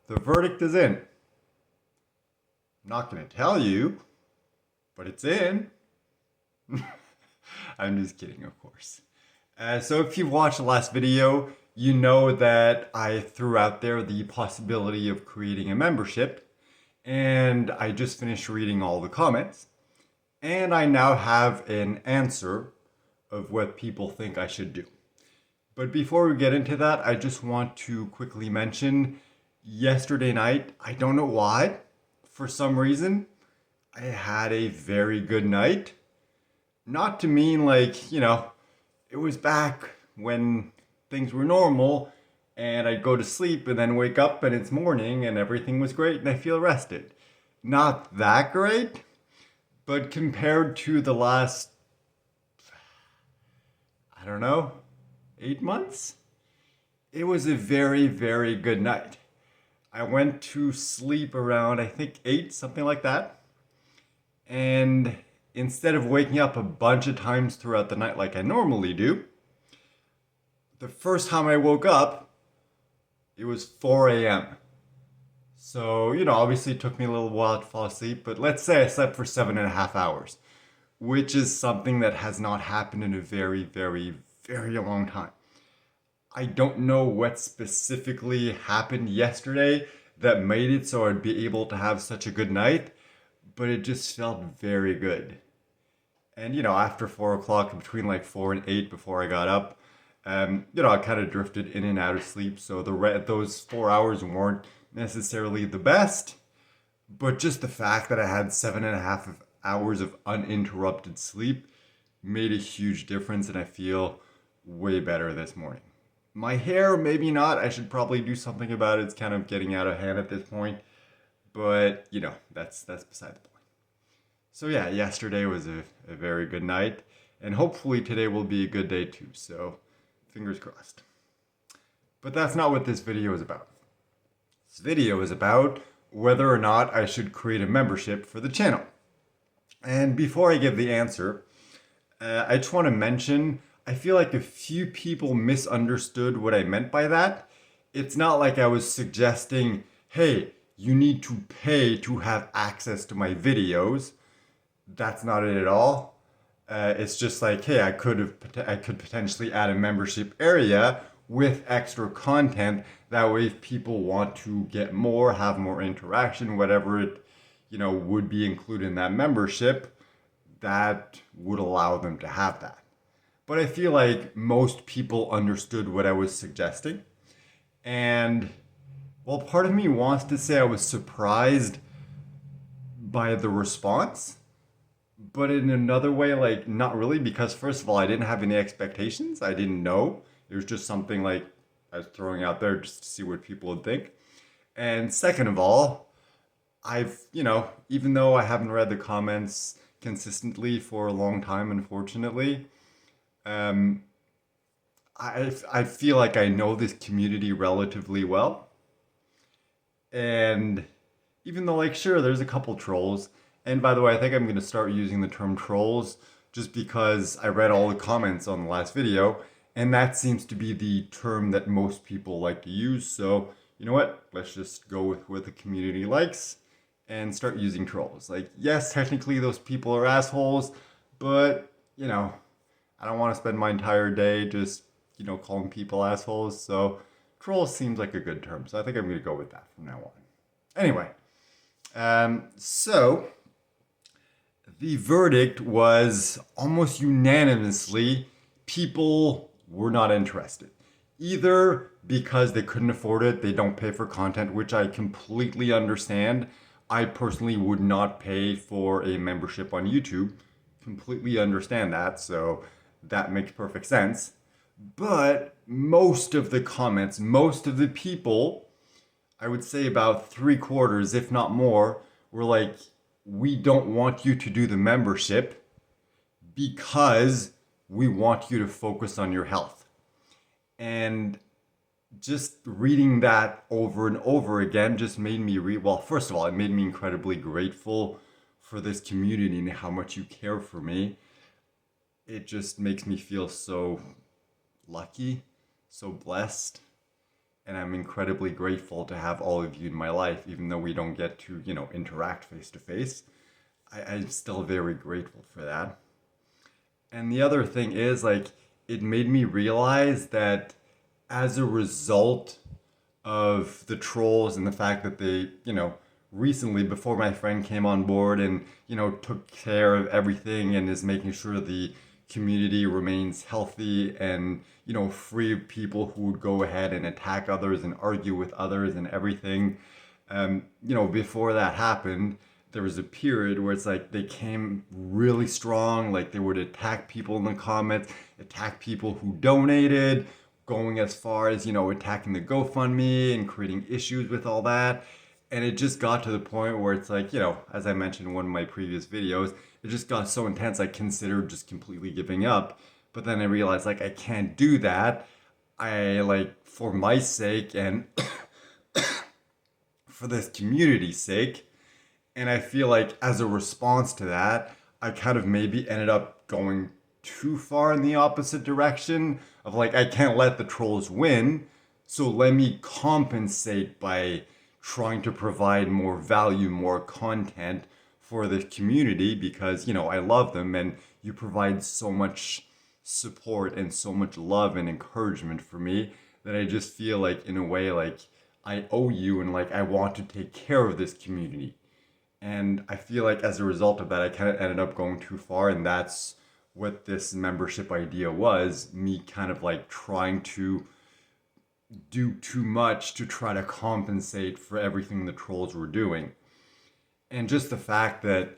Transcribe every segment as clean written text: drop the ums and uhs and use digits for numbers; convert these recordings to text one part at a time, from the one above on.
The verdict is in. I'm not going to tell you, but it's in. I'm just kidding, of course. So if you've watched the last video, you know that I threw out there the possibility of creating a membership, and I just finished reading all the comments, and I now have an answer of what people think I should do. But before we get into that, I just want to quickly mention yesterday night, I don't know why, for some reason, I had a very good night. Not to mean like, it was back when things were normal and I'd go to sleep and then wake up and it's morning and everything was great and I feel rested. Not that great, but compared to the last, I don't know, 8 months, it was a very, very good night. I went to sleep around, I think 8, something like that. And instead of waking up a bunch of times throughout the night like I normally do, the first time I woke up, it was 4 a.m. So, obviously it took me a little while to fall asleep, but let's say I slept for 7.5 hours, which is something that has not happened in a very, very, very long time. I don't know what specifically happened yesterday that made it so I'd be able to have such a good night, but it just felt very good. And, after 4 o'clock, between like 4 and 8 before I got up, I kind of drifted in and out of sleep. So those 4 hours weren't necessarily the best, but just the fact that I had 7.5 hours of uninterrupted sleep made a huge difference, and I feel way better this morning. My hair, maybe not. I should probably do something about it. It's kind of getting out of hand at this point, but that's beside the point. So yeah, yesterday was a very good night, and hopefully today will be a good day too, so fingers crossed. But that's not what this video is about. This video is about whether or not I should create a membership for the channel. And before I give the answer, I just want to mention, I feel like a few people misunderstood what I meant by that. It's not like I was suggesting, hey, you need to pay to have access to my videos. That's not it at all. It's just like, hey, I could potentially add a membership area with extra content. That way, if people want to get more, have more interaction, whatever it, would be included in that membership, that would allow them to have that. But I feel like most people understood what I was suggesting. And well, part of me wants to say I was surprised by the response, but in another way, like, not really, because first of all, I didn't have any expectations. I didn't know. It was just something like I was throwing out there just to see what people would think. And second of all, I've, even though I haven't read the comments consistently for a long time, unfortunately, I feel like I know this community relatively well. And even though, like, sure, there's a couple trolls. And by the way, I think I'm going to start using the term trolls just because I read all the comments on the last video, and that seems to be the term that most people like to use. So, you know what? Let's just go with what the community likes and start using trolls. Like, yes, technically those people are assholes, but, I don't want to spend my entire day just, calling people assholes. So, trolls seems like a good term. So I think I'm going to go with that from now on. Anyway, so the verdict was almost unanimously people were not interested. Either because they couldn't afford it, they don't pay for content, which I completely understand. I personally would not pay for a membership on YouTube. Completely understand that, so that makes perfect sense. But most of the comments, most of the people, I would say about 3/4, if not more, were like, we don't want you to do the membership because we want you to focus on your health. And just reading that over and over again just made me well, first of all, it made me incredibly grateful for this community and how much you care for me. It just makes me feel so lucky, so blessed. And I'm incredibly grateful to have all of you in my life, even though we don't get to, interact face to face. I'm still very grateful for that. And the other thing is, like, it made me realize that as a result of the trolls and the fact that they, recently before my friend came on board and, took care of everything and is making sure the community remains healthy and, free of people who would go ahead and attack others and argue with others and everything. Before that happened, there was a period where it's like they came really strong, like they would attack people in the comments, attack people who donated, going as far as, attacking the GoFundMe and creating issues with all that. And it just got to the point where it's like, as I mentioned in one of my previous videos, it just got so intense I considered just completely giving up. But then I realized like I can't do that. I like for my sake and for this community's sake. And I feel like as a response to that, I kind of maybe ended up going too far in the opposite direction of like, I can't let the trolls win. So let me compensate by trying to provide more value, more content for the community because, I love them and you provide so much support and so much love and encouragement for me that I just feel like, in a way, like I owe you and like I want to take care of this community. And I feel like as a result of that, I kind of ended up going too far. And that's what this membership idea was, me kind of like trying to do too much to try to compensate for everything the trolls were doing. And just the fact that,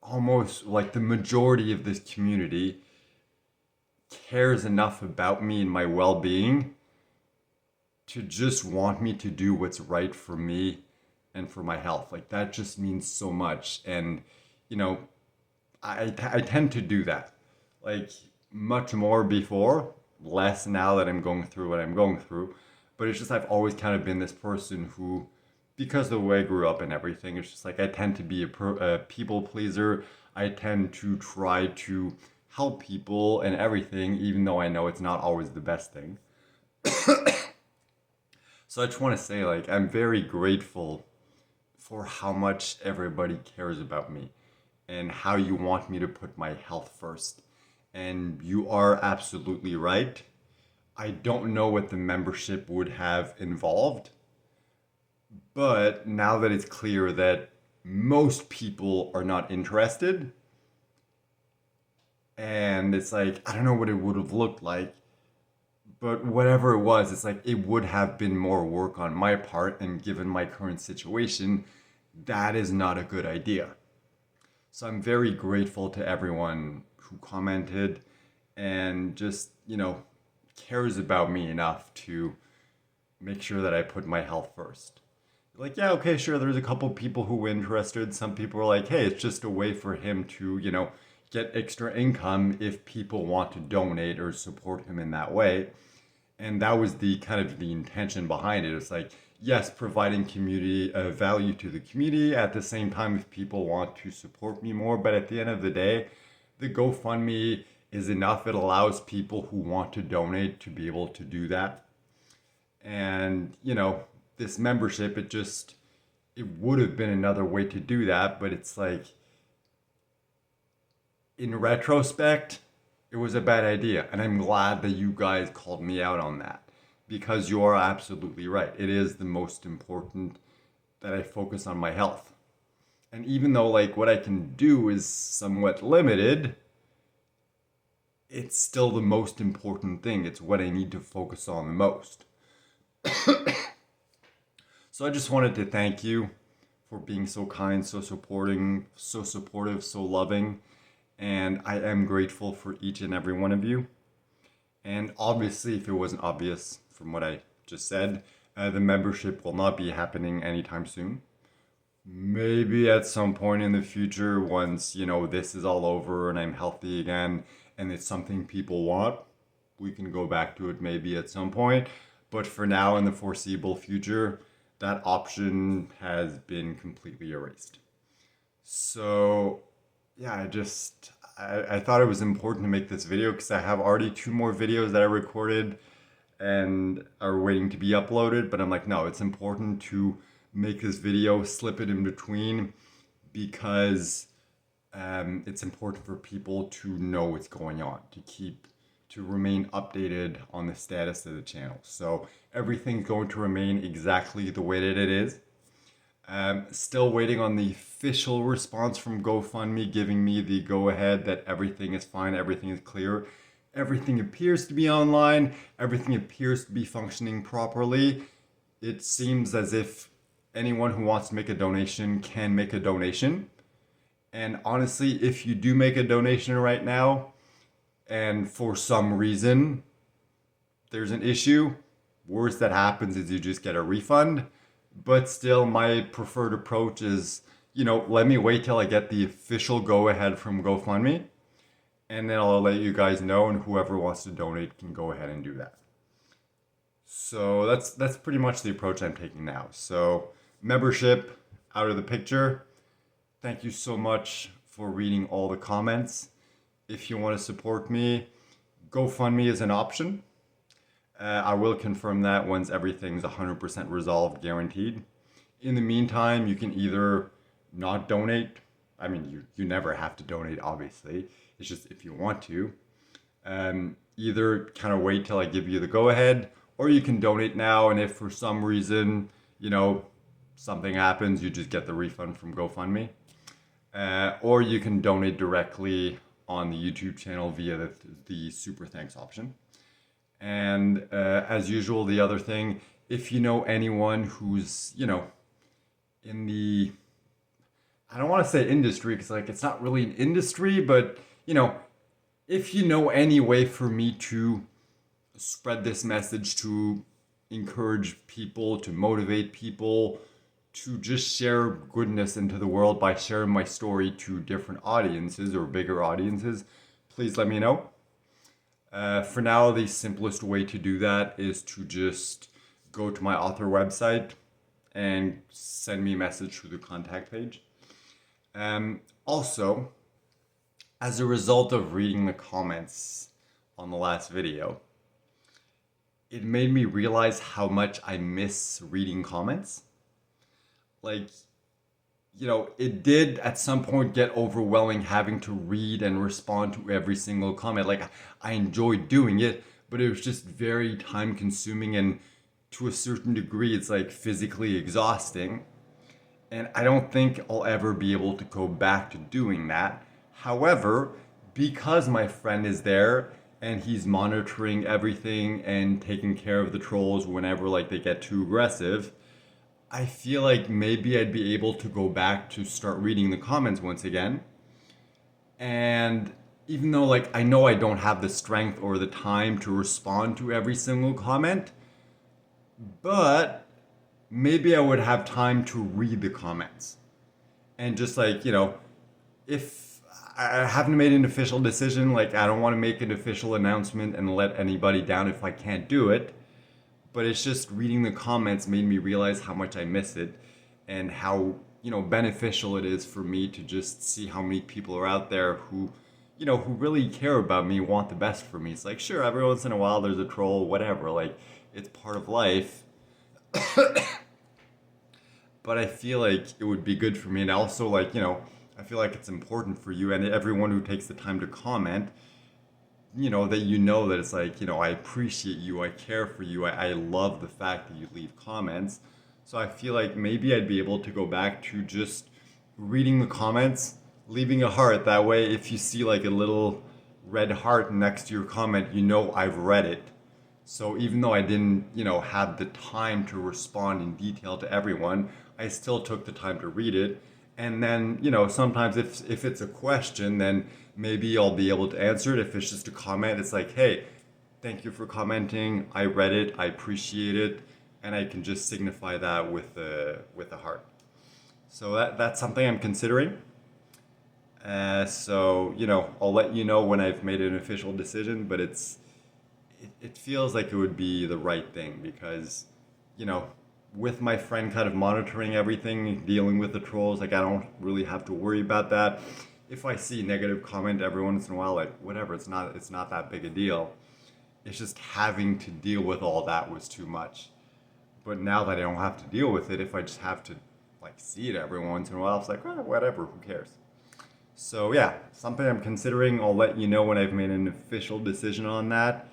almost like the majority of this community cares enough about me and my well being to just want me to do what's right for me and for my health. Like that just means so much. And, you know, I tend to do that. Like much more before, less now that I'm going through what I'm going through. But it's just I've always kind of been this person who, because of the way I grew up and everything, it's just like I tend to be a people pleaser. I tend to try to help people and everything, even though I know it's not always the best thing. So I just want to say, like, I'm very grateful for how much everybody cares about me and how you want me to put my health first. And you are absolutely right. I don't know what the membership would have involved, but now that it's clear that most people are not interested, and it's like, I don't know what it would have looked like, but whatever it was, it's like it would have been more work on my part, and given my current situation, that is not a good idea. So I'm very grateful to everyone who commented and just, cares about me enough to make sure that I put my health first. Like, yeah, okay, sure, there's a couple people who were interested. Some people are like, hey, it's just a way for him to, get extra income if people want to donate or support him in that way. And that was the kind of the intention behind it. It's like, yes, providing community value to the community at the same time if people want to support me more. But at the end of the day, the GoFundMe is enough. It allows people who want to donate to be able to do that. And, this membership, it would have been another way to do that. But it's like, in retrospect, it was a bad idea. And I'm glad that you guys called me out on that because you are absolutely right. It is the most important that I focus on my health. And even though like what I can do is somewhat limited, it's still the most important thing. It's what I need to focus on the most. So I just wanted to thank you for being so kind, so supporting, so supportive, so loving. And I am grateful for each and every one of you. And obviously, if it wasn't obvious from what I just said, the membership will not be happening anytime soon. Maybe at some point in the future, once, this is all over and I'm healthy again and it's something people want, we can go back to it maybe at some point. But for now, in the foreseeable future, that option has been completely erased. So yeah, I thought it was important to make this video because I have already two more videos that I recorded and are waiting to be uploaded. But I'm like, no, it's important to make this video, slip it in between, because it's important for people to know what's going on, to remain updated on the status of the channel. So everything's going to remain exactly the way that it is. Still waiting on the official response from GoFundMe, giving me the go-ahead that everything is fine, everything is clear, everything appears to be online, everything appears to be functioning properly. It seems as if anyone who wants to make a donation can make a donation. And honestly, if you do make a donation right now, and for some reason there's an issue, worst that happens is you just get a refund. But still, my preferred approach is, let me wait till I get the official go-ahead from GoFundMe, and then I'll let you guys know, and whoever wants to donate can go ahead and do that. So that's pretty much the approach I'm taking now. So membership out of the picture. Thank you so much for reading all the comments. If you want to support me, GoFundMe is an option. I will confirm that once everything's 100% resolved, guaranteed. In the meantime, you can either not donate. I mean, you never have to donate, obviously. It's just if you want to. Either kind of wait till I give you the go-ahead, or you can donate now, and if for some reason, something happens, you just get the refund from GoFundMe. Or you can donate directly on the YouTube channel via the super thanks option. And as usual, the other thing, if you know anyone who's, in the, I don't want to say industry, because it's not really an industry, but, if you know any way for me to spread this message, to encourage people, to motivate people, to just share goodness into the world by sharing my story to different audiences or bigger audiences, please let me know. For now, the simplest way to do that is to just go to my author website and send me a message through the contact page. Also, as a result of reading the comments on the last video, it made me realize how much I miss reading comments. It did at some point get overwhelming having to read and respond to every single comment. I enjoyed doing it, but it was just very time consuming, and to a certain degree, it's physically exhausting. And I don't think I'll ever be able to go back to doing that. However, because my friend is there and he's monitoring everything and taking care of the trolls whenever they get too aggressive, I feel like maybe I'd be able to go back to start reading the comments once again. And even though I know I don't have the strength or the time to respond to every single comment, but maybe I would have time to read the comments. And just if I haven't made an official decision, I don't want to make an official announcement and let anybody down if I can't do it. But it's just reading the comments made me realize how much I miss it, and how, beneficial it is for me to just see how many people are out there who, who really care about me, want the best for me. It's sure, every once in a while there's a troll, whatever, it's part of life. But I feel like it would be good for me, and also I feel like it's important for you and everyone who takes the time to comment, that it's I appreciate you, I care for you, I love the fact that you leave comments. So I feel like maybe I'd be able to go back to just reading the comments, leaving a heart. That way, if you see a little red heart next to your comment, I've read it. So even though I didn't, have the time to respond in detail to everyone, I still took the time to read it. And then, sometimes if it's a question, then maybe I'll be able to answer it. If it's just a comment, it's hey, thank you for commenting. I read it. I appreciate it. And I can just signify that with a heart. So that's something I'm considering. So, I'll let you know when I've made an official decision, but it feels like it would be the right thing because, with my friend kind of monitoring everything, dealing with the trolls, I don't really have to worry about that. If I see a negative comment every once in a while, whatever, it's not that big a deal. It's just having to deal with all that was too much. But now that I don't have to deal with it, if I just have to like see it every once in a while, it's like, whatever, who cares? So yeah, something I'm considering. I'll let you know when I've made an official decision on that.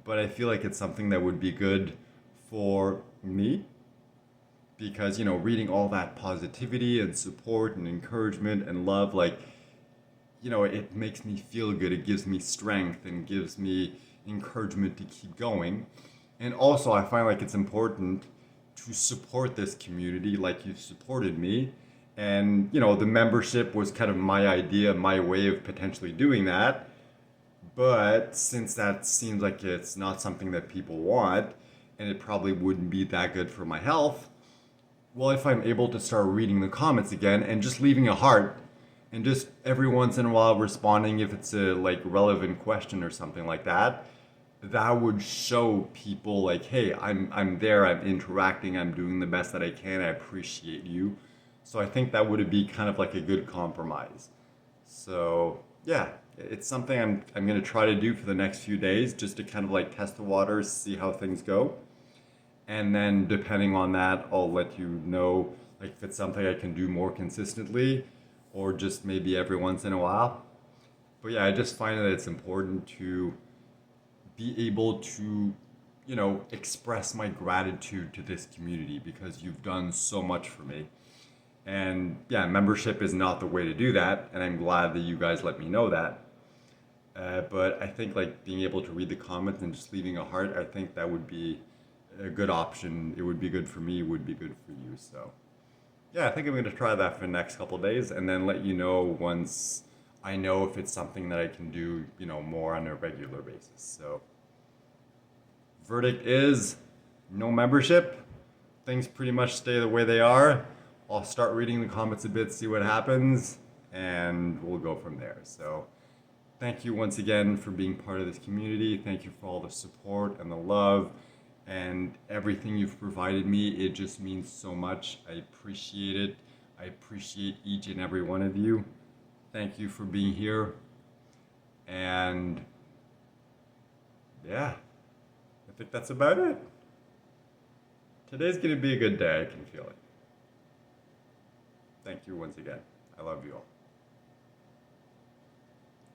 But I feel like it's something that would be good for me because, reading all that positivity and support and encouragement and love, like, it makes me feel good. It gives me strength and gives me encouragement to keep going. And also, I find like it's important to support this community like you've supported me. And, the membership was kind of my idea, my way of potentially doing that. But since that seems like it's not something that people want, and it probably wouldn't be that good for my health, well, if I'm able to start reading the comments again and just leaving a heart and just every once in a while responding if it's a like relevant question or something like that, that would show people like, hey, I'm there, I'm interacting, I'm doing the best that I can, I appreciate you. So I think that would be kind of like a good compromise. So yeah, it's something I'm gonna try to do for the next few days just to kind of like test the waters, see how things go. And then depending on that, I'll let you know like if it's something I can do more consistently or just maybe every once in a while. But yeah, I just find that it's important to be able to, express my gratitude to this community because you've done so much for me. And yeah, membership is not the way to do that, and I'm glad that you guys let me know that. But I think like being able to read the comments and just leaving a heart, I think that would be a good option. It would be good for me, it would be good for you. So yeah, I think I'm going to try that for the next couple of days and then let you know once I know if it's something that I can do, more on a regular basis. So verdict is no membership. Things pretty much stay the way they are. I'll start reading the comments a bit, see what happens, and we'll go from there. So thank you once again for being part of this community. Thank you for all the support and the love and everything you've provided me. It just means so much. I appreciate it. I appreciate each and every one of you. Thank you for being here. And yeah, I think that's about it. Today's going to be a good day. I can feel it. Thank you once again. I love you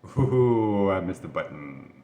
all. Ooh, I missed the button.